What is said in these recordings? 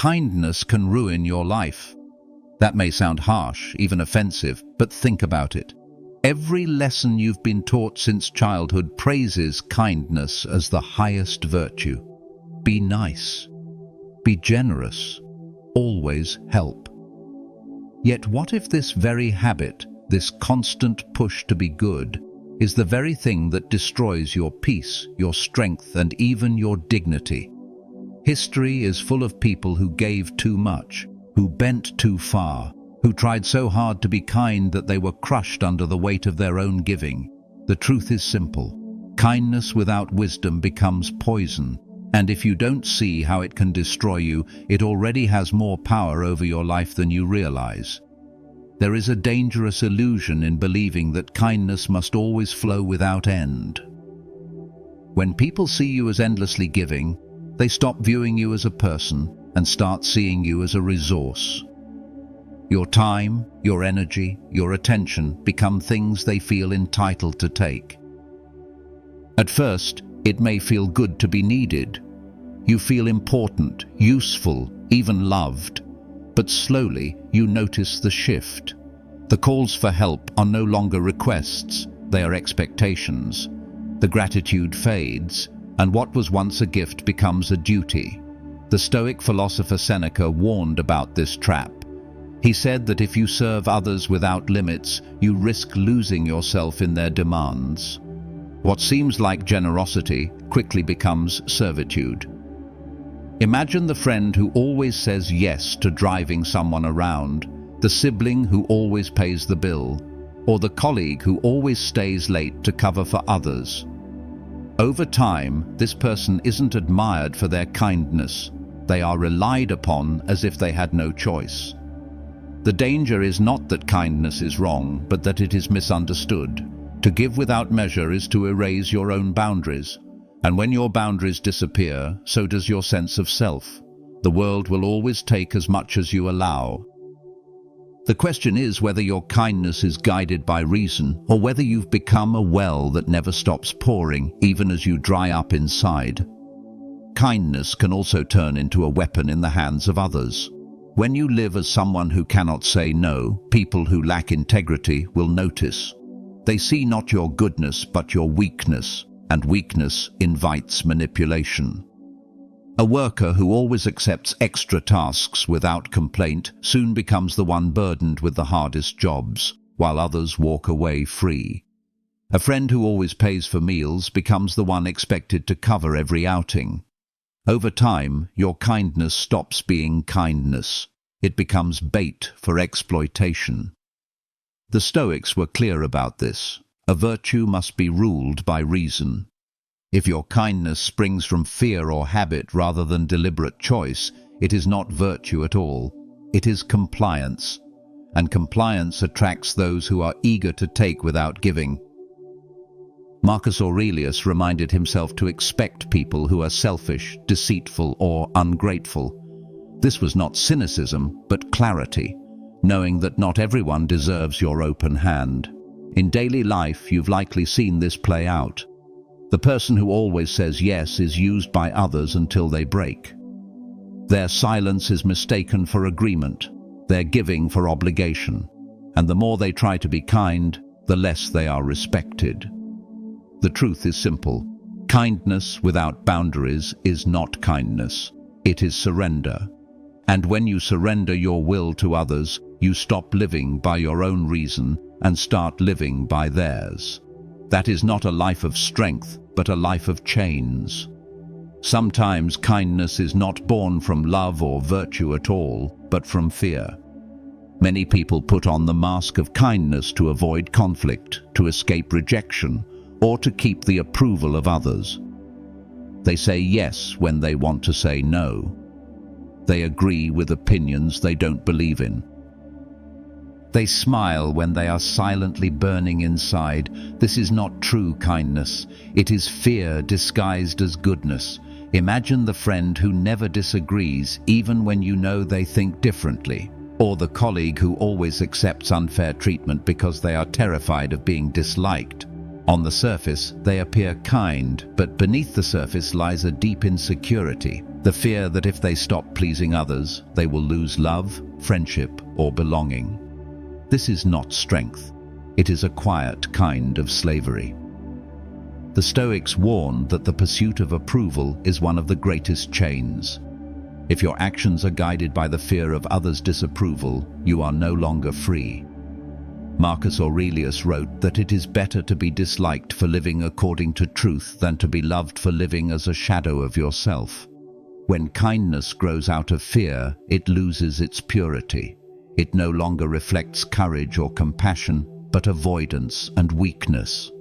kindness can ruin your life. That may sound harsh, even offensive, but think about it. Every lesson you've been taught since childhood praises kindness as the highest virtue. Be nice. Be generous. Always help. Yet what if this very habit, this constant push to be good, is the very thing that destroys your peace, your strength, and even your dignity? History is full of people who gave too much, who bent too far, who tried so hard to be kind that they were crushed under the weight of their own giving. The truth is simple. Kindness without wisdom becomes poison, and if you don't see how it can destroy you, it already has more power over your life than you realize. There is a dangerous illusion in believing that kindness must always flow without end. When people see you as endlessly giving, they stop viewing you as a person and start seeing you as a resource. Your time, your energy, your attention become things they feel entitled to take. At first, it may feel good to be needed. You feel important, useful, even loved. But slowly, you notice the shift. The calls for help are no longer requests, they are expectations. The gratitude fades, and what was once a gift becomes a duty. The Stoic philosopher Seneca warned about this trap. He said that if you serve others without limits, you risk losing yourself in their demands. What seems like generosity quickly becomes servitude. Imagine the friend who always says yes to driving someone around, the sibling who always pays the bill, or the colleague who always stays late to cover for others. Over time, this person isn't admired for their kindness. They are relied upon as if they had no choice. The danger is not that kindness is wrong, but that it is misunderstood. To give without measure is to erase your own boundaries. And when your boundaries disappear, so does your sense of self. The world will always take as much as you allow. The question is whether your kindness is guided by reason, or whether you've become a well that never stops pouring, even as you dry up inside. Kindness can also turn into a weapon in the hands of others. When you live as someone who cannot say no, people who lack integrity will notice. They see not your goodness but your weakness, and weakness invites manipulation. A worker who always accepts extra tasks without complaint soon becomes the one burdened with the hardest jobs, while others walk away free. A friend who always pays for meals becomes the one expected to cover every outing. Over time, your kindness stops being kindness. It becomes bait for exploitation. The Stoics were clear about this. A virtue must be ruled by reason. If your kindness springs from fear or habit rather than deliberate choice, it is not virtue at all. It is compliance. And compliance attracts those who are eager to take without giving. Marcus Aurelius reminded himself to expect people who are selfish, deceitful, or ungrateful. This was not cynicism, but clarity, knowing that not everyone deserves your open hand. In daily life, you've likely seen this play out. The person who always says yes is used by others until they break. Their silence is mistaken for agreement, their giving for obligation, and the more they try to be kind, the less they are respected. The truth is simple. Kindness without boundaries is not kindness. It is surrender. And when you surrender your will to others, you stop living by your own reason and start living by theirs. That is not a life of strength, but a life of chains. Sometimes kindness is not born from love or virtue at all, but from fear. Many people put on the mask of kindness to avoid conflict, to escape rejection, or to keep the approval of others. They say yes when they want to say no. They agree with opinions they don't believe in. They smile when they are silently burning inside. This is not true kindness. It is fear disguised as goodness. Imagine the friend who never disagrees, even when you know they think differently. Or the colleague who always accepts unfair treatment because they are terrified of being disliked. On the surface, they appear kind, but beneath the surface lies a deep insecurity. The fear that if they stop pleasing others, they will lose love, friendship, or belonging. This is not strength. It is a quiet kind of slavery. The Stoics warned that the pursuit of approval is one of the greatest chains. If your actions are guided by the fear of others' disapproval, you are no longer free. Marcus Aurelius wrote that it is better to be disliked for living according to truth than to be loved for living as a shadow of yourself. When kindness grows out of fear, it loses its purity. It no longer reflects courage or compassion, but avoidance and weakness.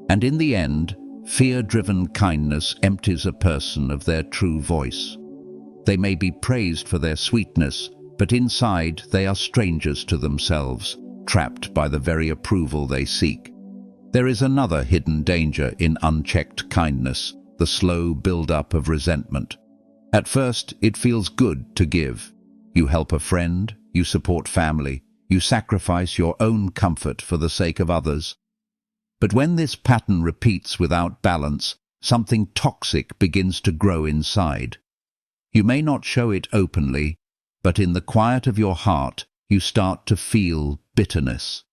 And in the end, fear-driven kindness empties a person of their true voice. They may be praised for their sweetness, but inside they are strangers to themselves, trapped by the very approval they seek. There is another hidden danger in unchecked kindness, the slow build-up of resentment. At first, it feels good to give. You help a friend, you support family, you sacrifice your own comfort for the sake of others. But when this pattern repeats without balance, something toxic begins to grow inside. You may not show it openly, but in the quiet of your heart, you start to feel bitterness.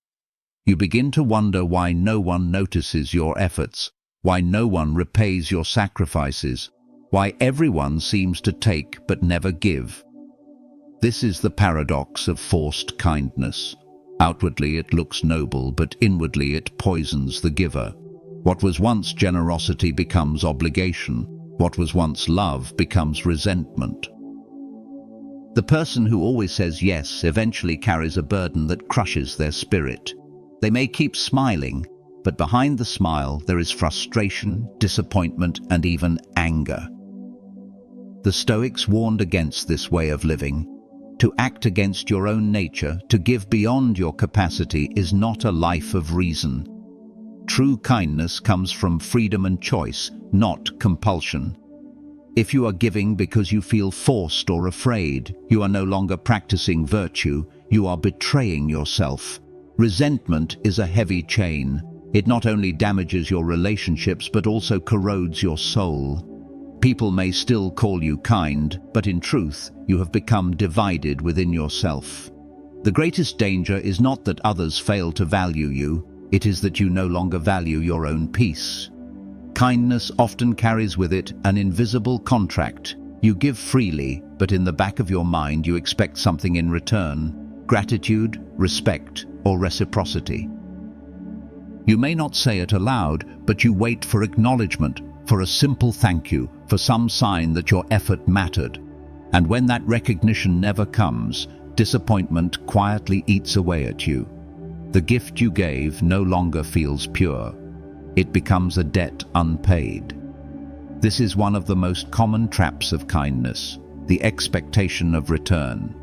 You begin to wonder why no one notices your efforts, why no one repays your sacrifices, why everyone seems to take but never give. This is the paradox of forced kindness. Outwardly it looks noble, but inwardly it poisons the giver. What was once generosity becomes obligation. What was once love becomes resentment. The person who always says yes eventually carries a burden that crushes their spirit. They may keep smiling, but behind the smile there is frustration, disappointment, and even anger. The Stoics warned against this way of living. To act against your own nature, to give beyond your capacity, is not a life of reason. True kindness comes from freedom and choice, not compulsion. If you are giving because you feel forced or afraid, you are no longer practicing virtue, you are betraying yourself. Resentment is a heavy chain. It not only damages your relationships but also corrodes your soul. People may still call you kind, but in truth, you have become divided within yourself. The greatest danger is not that others fail to value you, it is that you no longer value your own peace. Kindness often carries with it an invisible contract. You give freely, but in the back of your mind you expect something in return: gratitude, respect, or reciprocity. You may not say it aloud, but you wait for acknowledgement, for a simple thank you, for some sign that your effort mattered. And when that recognition never comes, disappointment quietly eats away at you. The gift you gave no longer feels pure. It becomes a debt unpaid. This is one of the most common traps of kindness, the expectation of return.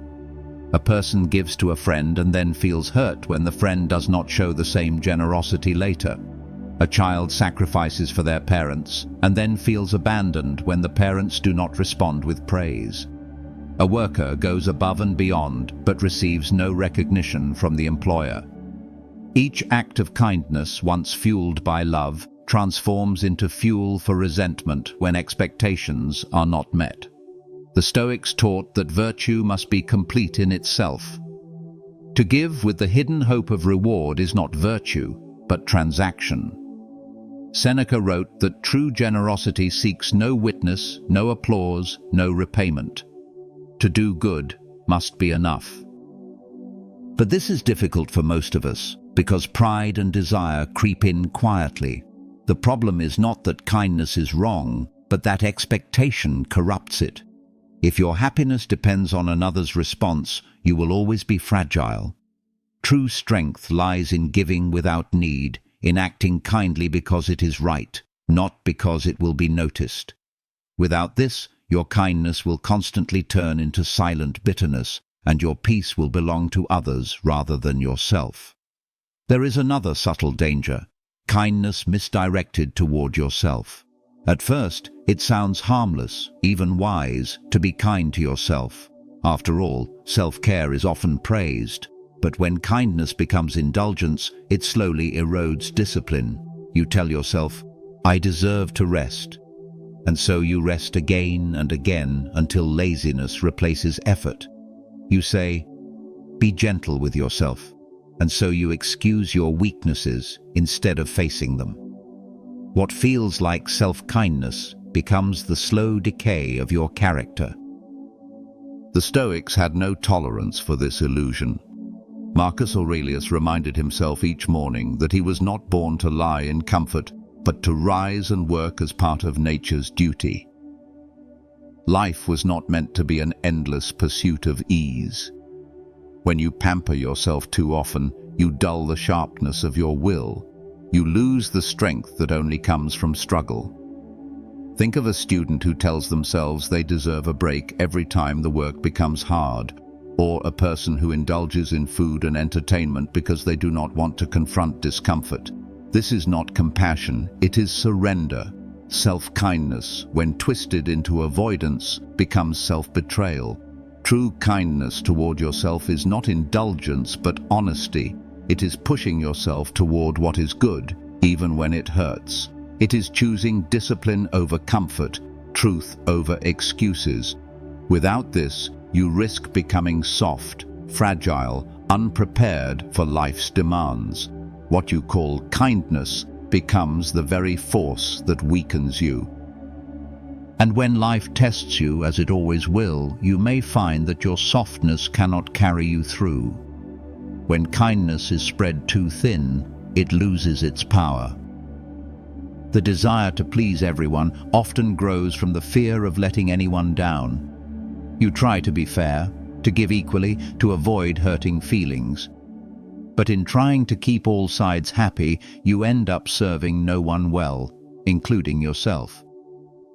A person gives to a friend and then feels hurt when the friend does not show the same generosity later. A child sacrifices for their parents and then feels abandoned when the parents do not respond with praise. A worker goes above and beyond but receives no recognition from the employer. Each act of kindness, once fueled by love, transforms into fuel for resentment when expectations are not met. The Stoics taught that virtue must be complete in itself. To give with the hidden hope of reward is not virtue, but transaction. Seneca wrote that true generosity seeks no witness, no applause, no repayment. To do good must be enough. But this is difficult for most of us, because pride and desire creep in quietly. The problem is not that kindness is wrong, but that expectation corrupts it. If your happiness depends on another's response, you will always be fragile. True strength lies in giving without need, in acting kindly because it is right, not because it will be noticed. Without this, your kindness will constantly turn into silent bitterness, and your peace will belong to others rather than yourself. There is another subtle danger: kindness misdirected toward yourself. At first, it sounds harmless, even wise, to be kind to yourself. After all, self-care is often praised. But when kindness becomes indulgence, it slowly erodes discipline. You tell yourself, "I deserve to rest." And so you rest again and again until laziness replaces effort. You say, "Be gentle with yourself," and so you excuse your weaknesses instead of facing them. What feels like self-kindness becomes the slow decay of your character. The Stoics had no tolerance for this illusion. Marcus Aurelius reminded himself each morning that he was not born to lie in comfort, but to rise and work as part of nature's duty. Life was not meant to be an endless pursuit of ease. When you pamper yourself too often, you dull the sharpness of your will. You lose the strength that only comes from struggle. Think of a student who tells themselves they deserve a break every time the work becomes hard, or a person who indulges in food and entertainment because they do not want to confront discomfort. This is not compassion, it is surrender. Self-kindness, when twisted into avoidance, becomes self-betrayal. True kindness toward yourself is not indulgence but honesty. It is pushing yourself toward what is good, even when it hurts. It is choosing discipline over comfort, truth over excuses. Without this, you risk becoming soft, fragile, unprepared for life's demands. What you call kindness becomes the very force that weakens you. And when life tests you, as it always will, you may find that your softness cannot carry you through. When kindness is spread too thin, it loses its power. The desire to please everyone often grows from the fear of letting anyone down. You try to be fair, to give equally, to avoid hurting feelings. But in trying to keep all sides happy, you end up serving no one well, including yourself.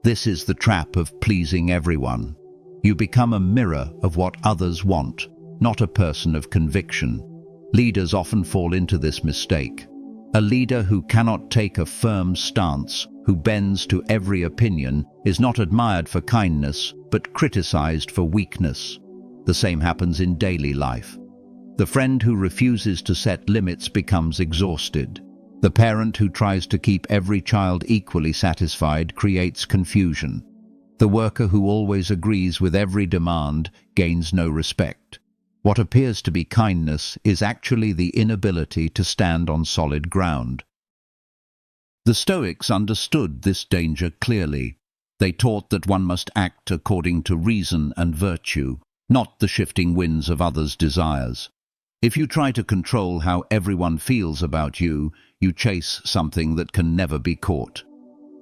This is the trap of pleasing everyone. You become a mirror of what others want, not a person of conviction. Leaders often fall into this mistake. A leader who cannot take a firm stance, who bends to every opinion, is not admired for kindness, but criticized for weakness. The same happens in daily life. The friend who refuses to set limits becomes exhausted. The parent who tries to keep every child equally satisfied creates confusion. The worker who always agrees with every demand gains no respect. What appears to be kindness is actually the inability to stand on solid ground. The Stoics understood this danger clearly. They taught that one must act according to reason and virtue, not the shifting winds of others' desires. If you try to control how everyone feels about you, you chase something that can never be caught.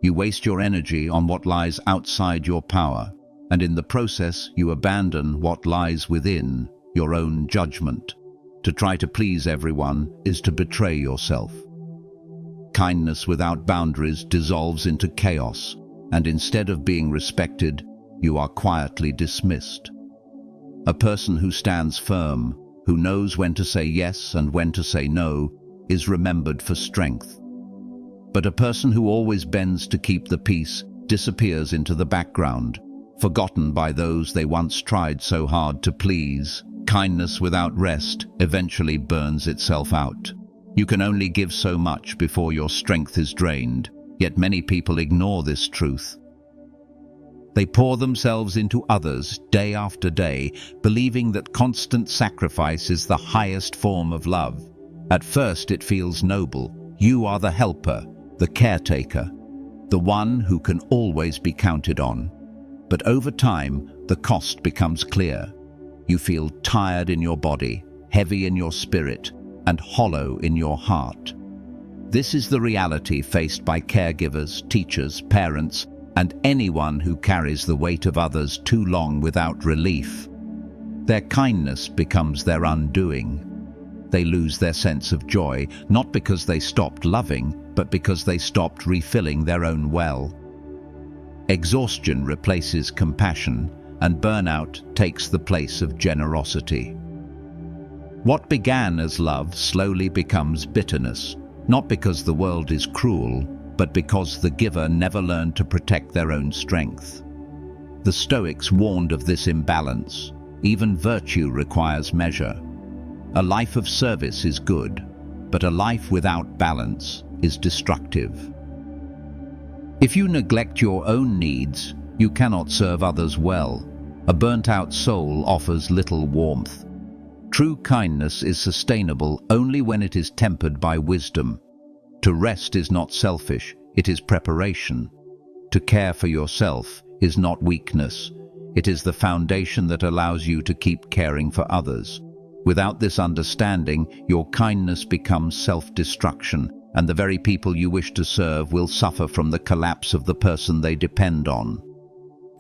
You waste your energy on what lies outside your power, and in the process you abandon what lies within, your own judgment. To try to please everyone is to betray yourself. Kindness without boundaries dissolves into chaos, and instead of being respected, you are quietly dismissed. A person who stands firm, who knows when to say yes and when to say no, is remembered for strength. But a person who always bends to keep the peace disappears into the background, forgotten by those they once tried so hard to please. Kindness without rest eventually burns itself out. You can only give so much before your strength is drained, yet many people ignore this truth. They pour themselves into others day after day, believing that constant sacrifice is the highest form of love. At first it feels noble. You are the helper, the caretaker, the one who can always be counted on. But over time, the cost becomes clear. You feel tired in your body, heavy in your spirit, and hollow in your heart. This is the reality faced by caregivers, teachers, parents, and anyone who carries the weight of others too long without relief. Their kindness becomes their undoing. They lose their sense of joy, not because they stopped loving, but because they stopped refilling their own well. Exhaustion replaces compassion, and burnout takes the place of generosity. What began as love slowly becomes bitterness, not because the world is cruel, but because the giver never learned to protect their own strength. The Stoics warned of this imbalance. Even virtue requires measure. A life of service is good, but a life without balance is destructive. If you neglect your own needs, you cannot serve others well. A burnt-out soul offers little warmth. True kindness is sustainable only when it is tempered by wisdom. To rest is not selfish, it is preparation. To care for yourself is not weakness. It is the foundation that allows you to keep caring for others. Without this understanding, your kindness becomes self-destruction, and the very people you wish to serve will suffer from the collapse of the person they depend on.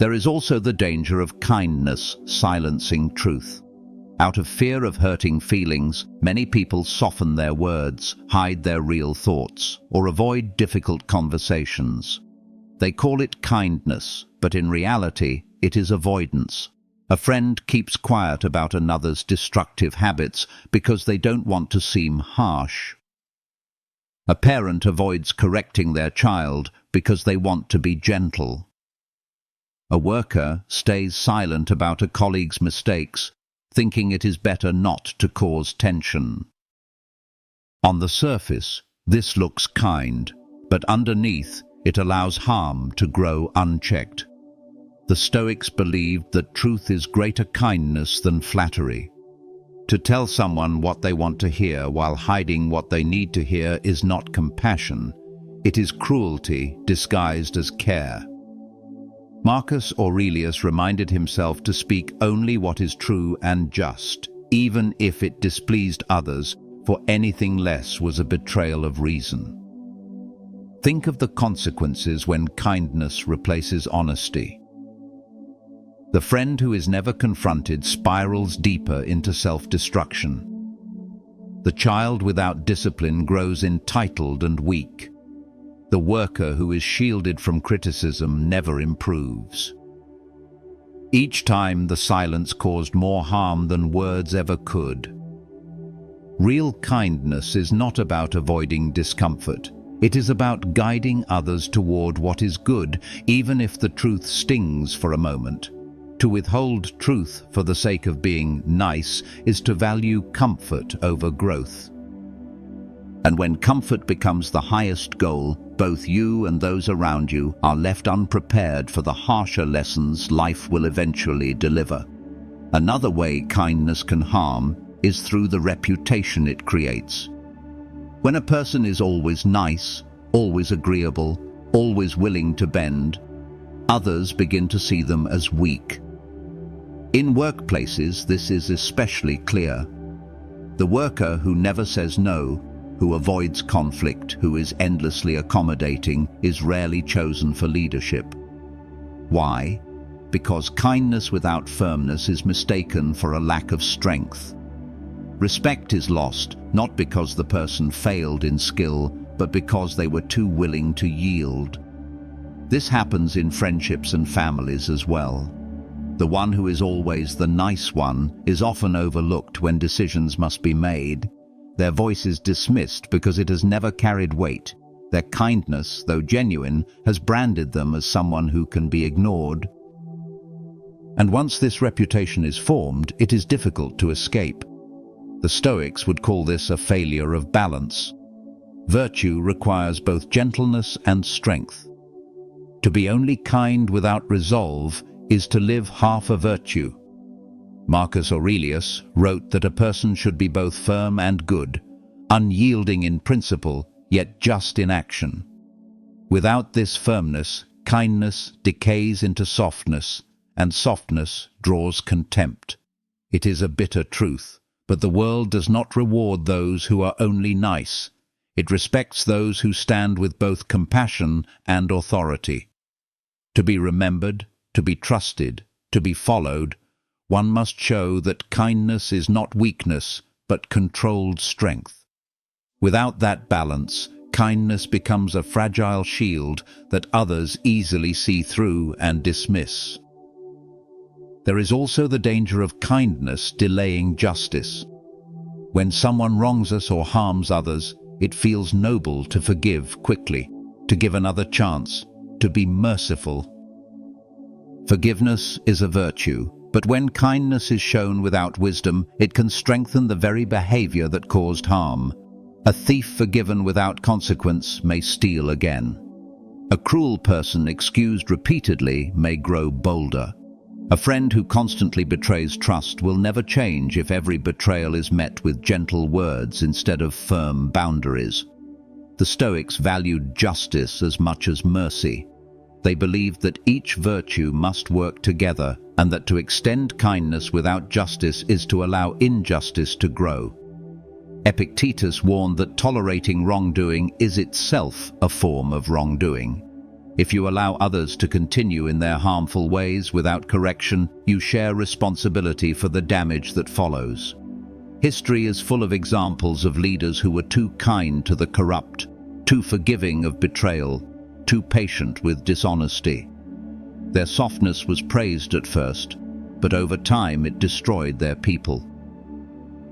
There is also the danger of kindness silencing truth. Out of fear of hurting feelings, many people soften their words, hide their real thoughts, or avoid difficult conversations. They call it kindness, but in reality, it is avoidance. A friend keeps quiet about another's destructive habits because they don't want to seem harsh. A parent avoids correcting their child because they want to be gentle. A worker stays silent about a colleague's mistakes, thinking it is better not to cause tension. On the surface, this looks kind, but underneath, it allows harm to grow unchecked. The Stoics believed that truth is greater kindness than flattery. To tell someone what they want to hear while hiding what they need to hear is not compassion. It is cruelty disguised as care. Marcus Aurelius reminded himself to speak only what is true and just, even if it displeased others, for anything less was a betrayal of reason. Think of the consequences when kindness replaces honesty. The friend who is never confronted spirals deeper into self-destruction. The child without discipline grows entitled and weak. The worker who is shielded from criticism never improves. Each time the silence caused more harm than words ever could. Real kindness is not about avoiding discomfort. It is about guiding others toward what is good, even if the truth stings for a moment. To withhold truth for the sake of being nice is to value comfort over growth. And when comfort becomes the highest goal, both you and those around you are left unprepared for the harsher lessons life will eventually deliver. Another way kindness can harm is through the reputation it creates. When a person is always nice, always agreeable, always willing to bend, others begin to see them as weak. In workplaces, this is especially clear. The worker who never says no, who avoids conflict, who is endlessly accommodating, is rarely chosen for leadership. Why? Because kindness without firmness is mistaken for a lack of strength. Respect is lost, not because the person failed in skill, but because they were too willing to yield. This happens in friendships and families as well. The one who is always the nice one is often overlooked when decisions must be made. Their voice is dismissed because it has never carried weight. Their kindness, though genuine, has branded them as someone who can be ignored. And once this reputation is formed, it is difficult to escape. The Stoics would call this a failure of balance. Virtue requires both gentleness and strength. To be only kind without resolve is to live half a virtue. Marcus Aurelius wrote that a person should be both firm and good, unyielding in principle, yet just in action. Without this firmness, kindness decays into softness, and softness draws contempt. It is a bitter truth, but the world does not reward those who are only nice. It respects those who stand with both compassion and authority. To be remembered, to be trusted, to be followed, one must show that kindness is not weakness, but controlled strength. Without that balance, kindness becomes a fragile shield that others easily see through and dismiss. There is also the danger of kindness delaying justice. When someone wrongs us or harms others, it feels noble to forgive quickly, to give another chance, to be merciful. Forgiveness is a virtue, but when kindness is shown without wisdom, it can strengthen the very behavior that caused harm. A thief forgiven without consequence may steal again. A cruel person excused repeatedly may grow bolder. A friend who constantly betrays trust will never change if every betrayal is met with gentle words instead of firm boundaries. The Stoics valued justice as much as mercy. They believed that each virtue must work together and that to extend kindness without justice is to allow injustice to grow. Epictetus warned that tolerating wrongdoing is itself a form of wrongdoing. If you allow others to continue in their harmful ways without correction, you share responsibility for the damage that follows. History is full of examples of leaders who were too kind to the corrupt, too forgiving of betrayal, too patient with dishonesty. Their softness was praised at first, but over time it destroyed their people.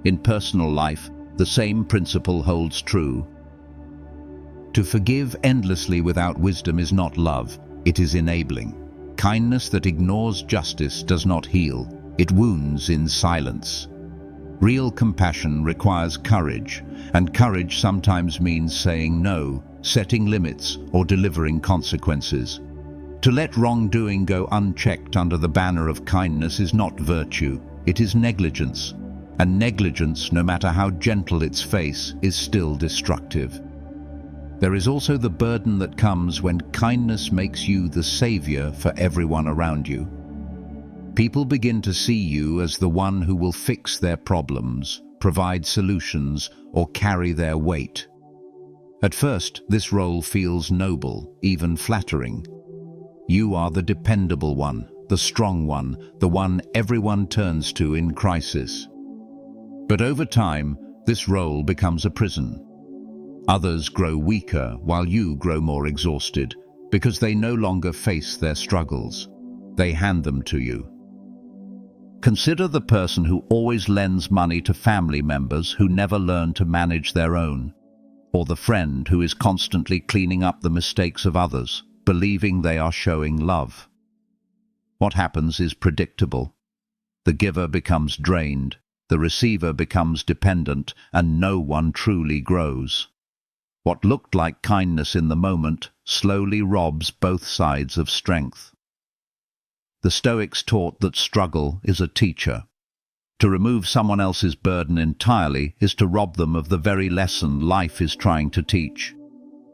In personal life, the same principle holds true. To forgive endlessly without wisdom is not love, it is enabling. Kindness that ignores justice does not heal, it wounds in silence. Real compassion requires courage, and courage sometimes means saying no, setting limits, or delivering consequences. To let wrongdoing go unchecked under the banner of kindness is not virtue, it is negligence. And negligence, no matter how gentle its face, is still destructive. There is also the burden that comes when kindness makes you the savior for everyone around you. People begin to see you as the one who will fix their problems, provide solutions, or carry their weight. At first, this role feels noble, even flattering. You are the dependable one, the strong one, the one everyone turns to in crisis. But over time, this role becomes a prison. Others grow weaker while you grow more exhausted, because they no longer face their struggles. They hand them to you. Consider the person who always lends money to family members who never learn to manage their own, or the friend who is constantly cleaning up the mistakes of others, believing they are showing love. What happens is predictable. The giver becomes drained, the receiver becomes dependent, and no one truly grows. What looked like kindness in the moment slowly robs both sides of strength. The Stoics taught that struggle is a teacher. To remove someone else's burden entirely is to rob them of the very lesson life is trying to teach.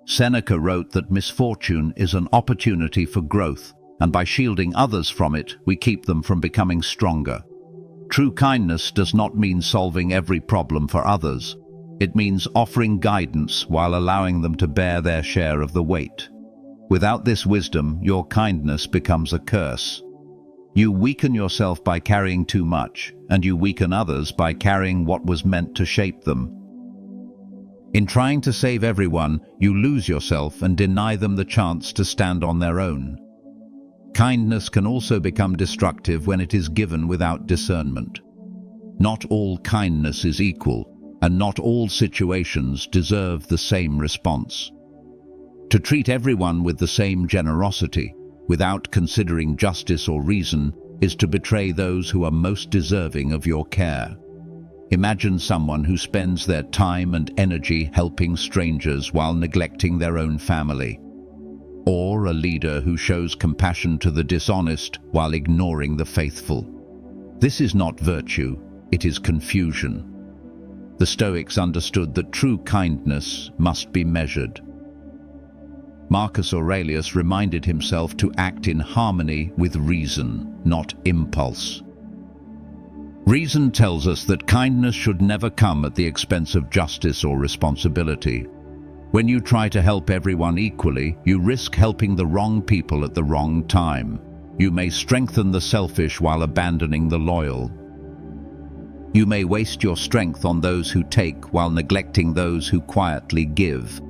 Seneca wrote that misfortune is an opportunity for growth, and by shielding others from it, we keep them from becoming stronger. True kindness does not mean solving every problem for others. It means offering guidance while allowing them to bear their share of the weight. Without this wisdom, your kindness becomes a curse. You weaken yourself by carrying too much, and you weaken others by carrying what was meant to shape them. In trying to save everyone, you lose yourself and deny them the chance to stand on their own. Kindness can also become destructive when it is given without discernment. Not all kindness is equal, and not all situations deserve the same response. To treat everyone with the same generosity, without considering justice or reason, is to betray those who are most deserving of your care. Imagine someone who spends their time and energy helping strangers while neglecting their own family. Or a leader who shows compassion to the dishonest while ignoring the faithful. This is not virtue, it is confusion. The Stoics understood that true kindness must be measured. Marcus Aurelius reminded himself to act in harmony with reason, not impulse. Reason tells us that kindness should never come at the expense of justice or responsibility. When you try to help everyone equally, you risk helping the wrong people at the wrong time. You may strengthen the selfish while abandoning the loyal. You may waste your strength on those who take while neglecting those who quietly give.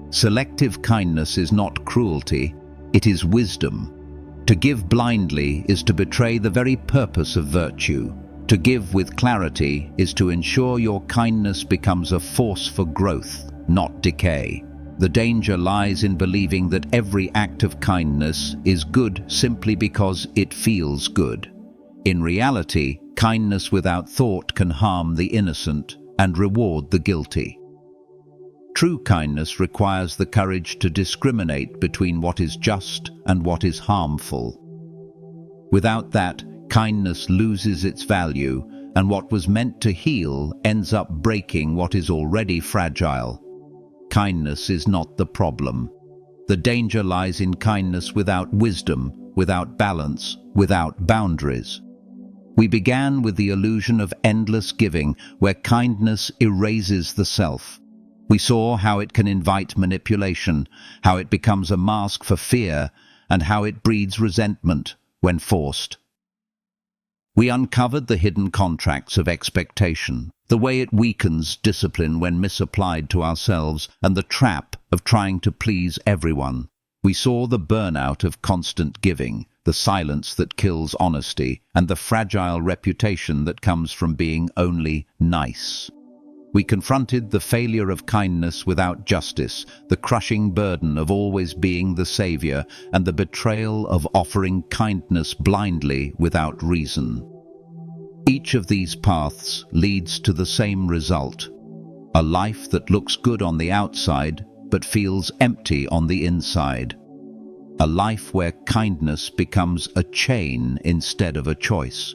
Selective kindness is not cruelty, it is wisdom. To give blindly is to betray the very purpose of virtue. To give with clarity is to ensure your kindness becomes a force for growth, not decay. The danger lies in believing that every act of kindness is good simply because it feels good. In reality, kindness without thought can harm the innocent and reward the guilty. True kindness requires the courage to discriminate between what is just and what is harmful. Without that, kindness loses its value, and what was meant to heal ends up breaking what is already fragile. Kindness is not the problem. The danger lies in kindness without wisdom, without balance, without boundaries. We began with the illusion of endless giving, where kindness erases the self. We saw how it can invite manipulation, how it becomes a mask for fear, and how it breeds resentment when forced. We uncovered the hidden contracts of expectation, the way it weakens discipline when misapplied to ourselves, and the trap of trying to please everyone. We saw the burnout of constant giving, the silence that kills honesty, and the fragile reputation that comes from being only nice. We confronted the failure of kindness without justice, the crushing burden of always being the savior, and the betrayal of offering kindness blindly without reason. Each of these paths leads to the same result: a life that looks good on the outside but feels empty on the inside. A life where kindness becomes a chain instead of a choice.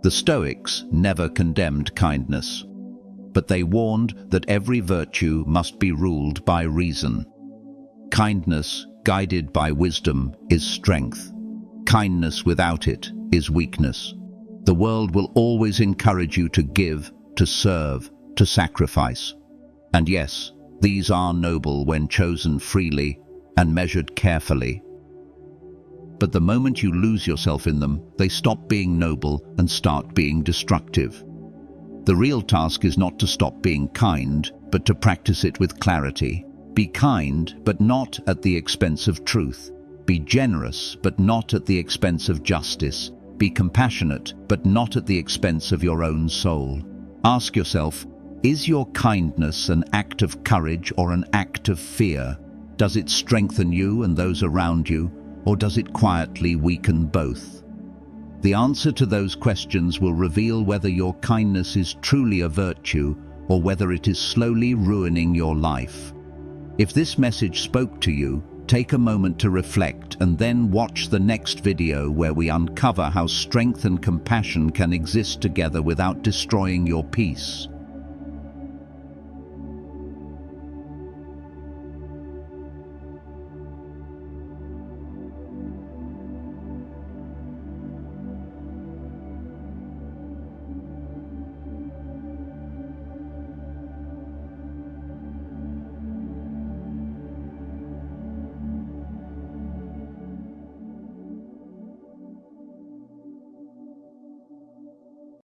The Stoics never condemned kindness, but they warned that every virtue must be ruled by reason. Kindness, guided by wisdom, is strength. Kindness without it is weakness. The world will always encourage you to give, to serve, to sacrifice. And yes, these are noble when chosen freely and measured carefully. But the moment you lose yourself in them, they stop being noble and start being destructive. The real task is not to stop being kind, but to practice it with clarity. Be kind, but not at the expense of truth. Be generous, but not at the expense of justice. Be compassionate, but not at the expense of your own soul. Ask yourself, is your kindness an act of courage or an act of fear? Does it strengthen you and those around you, or does it quietly weaken both? The answer to those questions will reveal whether your kindness is truly a virtue or whether it is slowly ruining your life. If this message spoke to you, take a moment to reflect and then watch the next video where we uncover how strength and compassion can exist together without destroying your peace.